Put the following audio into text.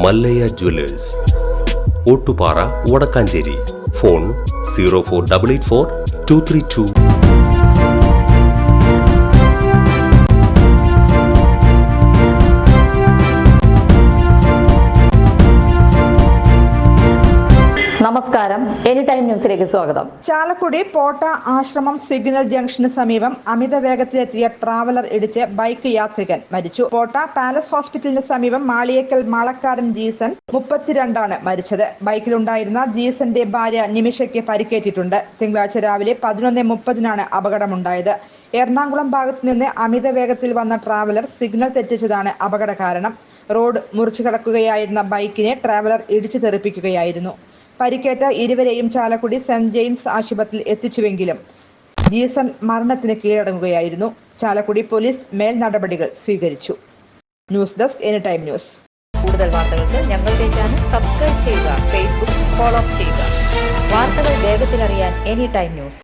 Mallayya Jewellers, Ottupara, Vadakkanchery. Phone 04884 232. നമസ്കാരം, any time ന്യൂസിലേക്ക് സ്വാഗതം. ചാലക്കുടി പോട്ട ആശ്രമം സിഗ്നൽ ജംഗ്ഷന് സമീപം അമിത വേഗത്തിലെത്തിയ ട്രാവലർ ഇടിച്ച് ബൈക്ക് യാത്രികൻ മരിച്ചു. പോട്ട പാലസ് ഹോസ്പിറ്റലിന് സമീപം മാളിയേക്കൽ മാളക്കാരൻ ജീസൺ 32 മരിച്ചത്. ബൈക്കിലുണ്ടായിരുന്ന ജീസന്റെ ഭാര്യ നിമിഷയ്ക്ക് പരിക്കേറ്റിട്ടുണ്ട്. തിങ്കളാഴ്ച രാവിലെ 11:30 അപകടമുണ്ടായത്. എറണാകുളം ഭാഗത്ത് നിന്ന് അമിത വേഗത്തിൽ വന്ന ട്രാവലർ സിഗ്നൽ തെറ്റിച്ചതാണ് അപകട കാരണം. റോഡ് മുറിച്ചു കടക്കുകയായിരുന്ന ബൈക്കിനെ ട്രാവലർ ഇടിച്ചു തെറിപ്പിക്കുകയായിരുന്നു. പരിക്കേറ്റ ഇരുവരെയും ചാലക്കുടി സെന്റ് ജെയിംസ് ആശുപത്രിയിൽ എത്തിച്ചുവെങ്കിലും ജീസൺ മരണത്തിന് കീഴടങ്ങുകയായിരുന്നു. ചാലക്കുടി പോലീസ് മേൽ നടപടികൾ സ്വീകരിച്ചു. News desk any time news. കൂടുതൽ വാർത്തകൾക്ക് ഞങ്ങളുടെ ചാനൽ സബ്സ്ക്രൈബ് ചെയ്യുക, ഫേസ്ബുക്ക് ഫോളോ ചെയ്യുക. വാർത്തകൾ വേഗത്തിലറിയാൻ എനി ടൈം ന്യൂസ്.